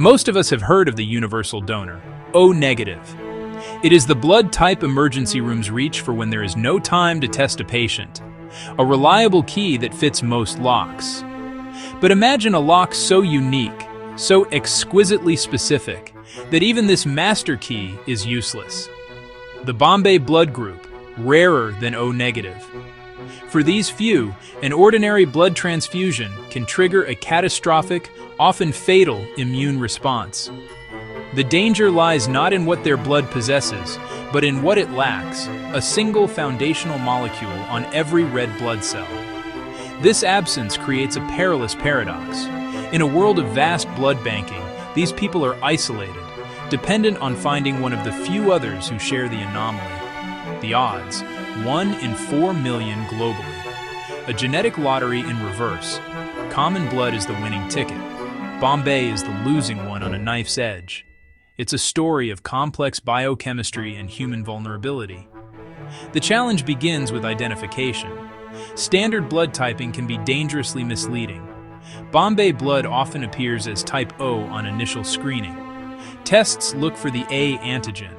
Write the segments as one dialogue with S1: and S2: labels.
S1: Most of us have heard of the universal donor, O negative. It is the blood type emergency rooms reach for when there is no time to test a patient, a reliable key that fits most locks. But imagine a lock so unique, so exquisitely specific, that even this master key is useless. The Bombay blood group, rarer than O negative. For these few, an ordinary blood transfusion can trigger a catastrophic, often fatal immune response. The danger lies not in what their blood possesses, but in what it lacks, a single foundational molecule on every red blood cell. This absence creates a perilous paradox. In a world of vast blood banking, these people are isolated, dependent on finding one of the few others who share the anomaly. The odds, 1 in 4 million globally. A genetic lottery in reverse. Common blood is the winning ticket. Bombay is the losing one on a knife's edge. It's a story of complex biochemistry and human vulnerability. The challenge begins with identification. Standard blood typing can be dangerously misleading. Bombay blood often appears as type O on initial screening. Tests look for the A antigen.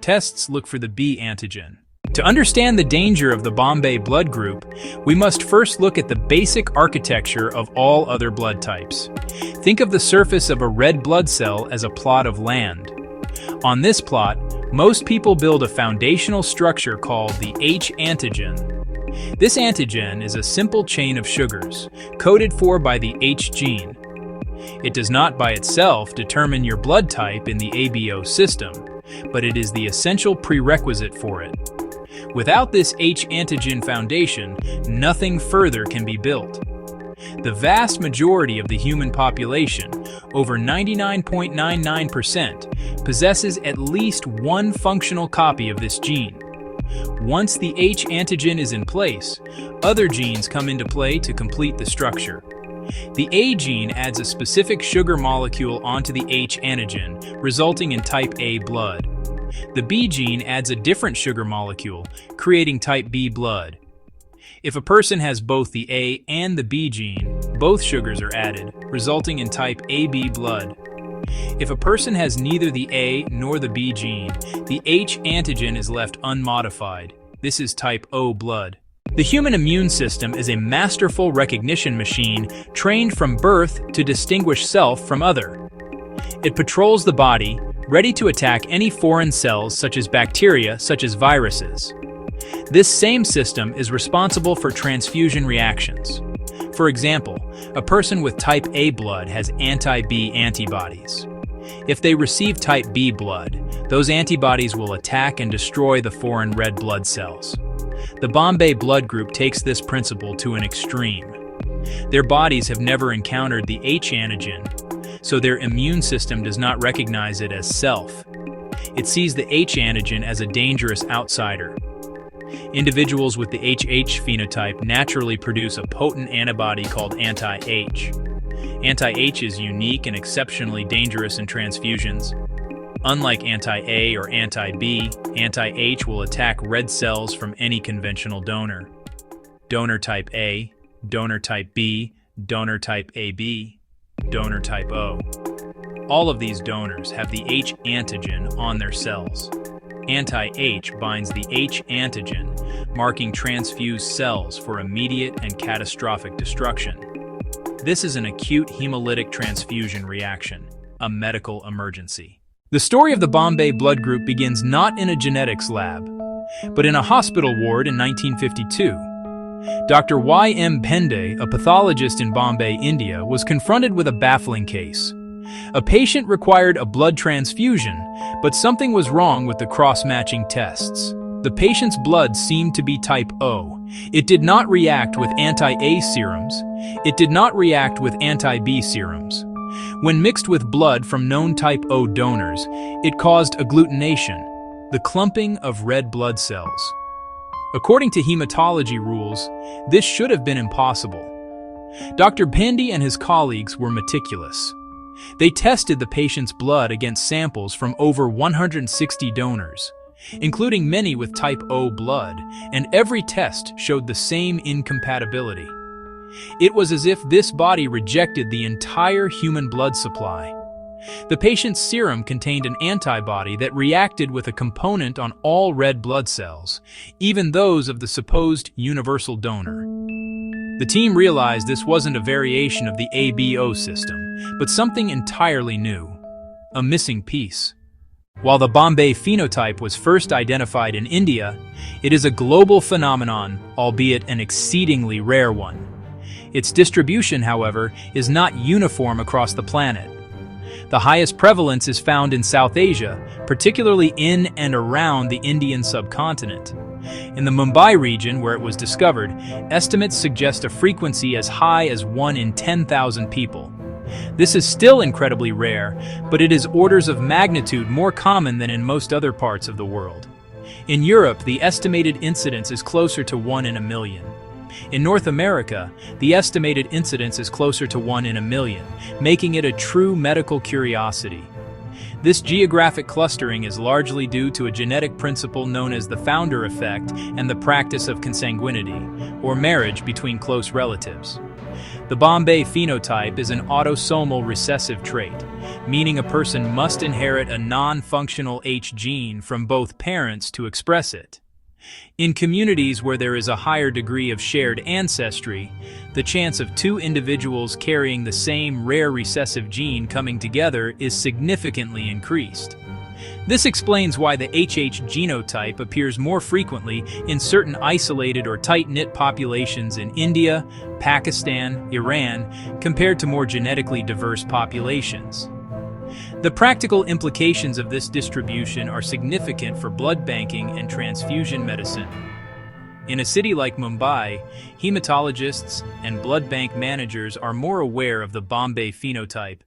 S1: Tests look for the B antigen. To understand the danger of the Bombay blood group, we must first look at the basic architecture of all other blood types. Think of the surface of a red blood cell as a plot of land. On this plot, most people build a foundational structure called the H antigen. This antigen is a simple chain of sugars, coded for by the H gene. It does not by itself determine your blood type in the ABO system, but it is the essential prerequisite for it. Without this H antigen foundation, nothing further can be built. The vast majority of the human population, over 99.99%, possesses at least one functional copy of this gene. Once the H antigen is in place, other genes come into play to complete the structure. The A gene adds a specific sugar molecule onto the H antigen, resulting in type A blood. The B gene adds a different sugar molecule, creating type B blood. If a person has both the A and the B gene, both sugars are added, resulting in type AB blood. If a person has neither the A nor the B gene, the H antigen is left unmodified. This is type O blood. The human immune system is a masterful recognition machine trained from birth to distinguish self from other. It patrols the body, ready to attack any foreign cells such as bacteria, such as viruses. This same system is responsible for transfusion reactions. For example, a person with type A blood has anti-B antibodies. If they receive type B blood, those antibodies will attack and destroy the foreign red blood cells. The Bombay blood group takes this principle to an extreme. Their bodies have never encountered the H antigen, so their immune system does not recognize it as self. It sees the H antigen as a dangerous outsider. Individuals with the HH phenotype naturally produce a potent antibody called anti-H. Anti-H is unique and exceptionally dangerous in transfusions. Unlike anti-A or anti-B, anti-H will attack red cells from any conventional donor. Donor type A, donor type B, donor type AB, donor type O. All of these donors have the H antigen on their cells. Anti-H binds the H antigen, marking transfused cells for immediate and catastrophic destruction. This is an acute hemolytic transfusion reaction, a medical emergency. The story of the Bombay blood group begins not in a genetics lab, but in a hospital ward in 1952. Dr. Y.M. Pendey, a pathologist in Bombay, India, was confronted with a baffling case. A patient required a blood transfusion, but something was wrong with the cross-matching tests. The patient's blood seemed to be type O. It did not react with anti-A serums. It did not react with anti-B serums. When mixed with blood from known type O donors, it caused agglutination, the clumping of red blood cells. According to hematology rules, this should have been impossible. Dr. Pendey and his colleagues were meticulous. They tested the patient's blood against samples from over 160 donors, including many with type O blood, and every test showed the same incompatibility. It was as if this body rejected the entire human blood supply. The patient's serum contained an antibody that reacted with a component on all red blood cells, even those of the supposed universal donor. The team realized this wasn't a variation of the ABO system, but something entirely new, a missing piece. While the Bombay phenotype was first identified in India, it is a global phenomenon, albeit an exceedingly rare one. Its distribution, however, is not uniform across the planet. The highest prevalence is found in South Asia, particularly in and around the Indian subcontinent. In the Mumbai region where it was discovered, estimates suggest a frequency as high as 1 in 10,000 people. This is still incredibly rare, but it is orders of magnitude more common than in most other parts of the world. In Europe, the estimated incidence is closer to 1 in a million. In North America, the estimated incidence is closer to 1 in a million, making it a true medical curiosity. This geographic clustering is largely due to a genetic principle known as the founder effect and the practice of consanguinity, or marriage between close relatives. The Bombay phenotype is an autosomal recessive trait, meaning a person must inherit a non-functional H gene from both parents to express it. In communities where there is a higher degree of shared ancestry, the chance of two individuals carrying the same rare recessive gene coming together is significantly increased. This explains why the HH genotype appears more frequently in certain isolated or tight-knit populations in India, Pakistan, Iran, compared to more genetically diverse populations. The practical implications of this distribution are significant for blood banking and transfusion medicine. In a city like Mumbai, hematologists and blood bank managers are more aware of the Bombay phenotype.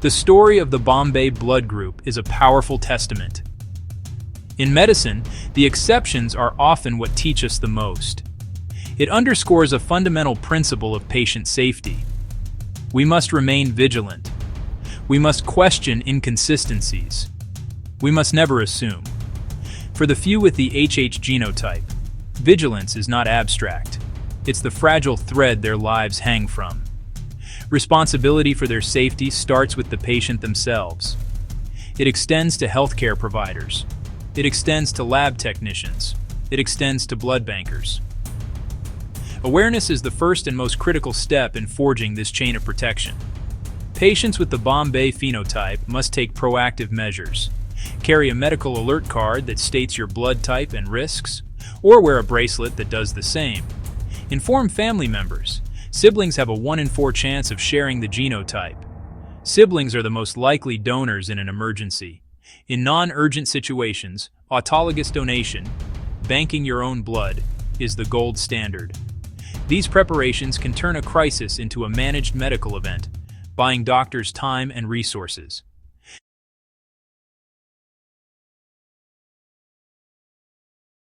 S1: The story of the Bombay blood group is a powerful testament. In medicine, the exceptions are often what teach us the most. It underscores a fundamental principle of patient safety. We must remain vigilant. We must question inconsistencies. We must never assume. For the few with the HH genotype, vigilance is not abstract. It's the fragile thread their lives hang from. Responsibility for their safety starts with the patient themselves. It extends to healthcare providers. It extends to lab technicians. It extends to blood bankers. Awareness is the first and most critical step in forging this chain of protection. Patients with the Bombay phenotype must take proactive measures. Carry a medical alert card that states your blood type and risks, or wear a bracelet that does the same. Inform family members. Siblings have a 1 in 4 chance of sharing the genotype. Siblings are the most likely donors in an emergency. In non-urgent situations, autologous donation, banking your own blood, is the gold standard. These preparations can turn a crisis into a managed medical event, buying doctors time and resources.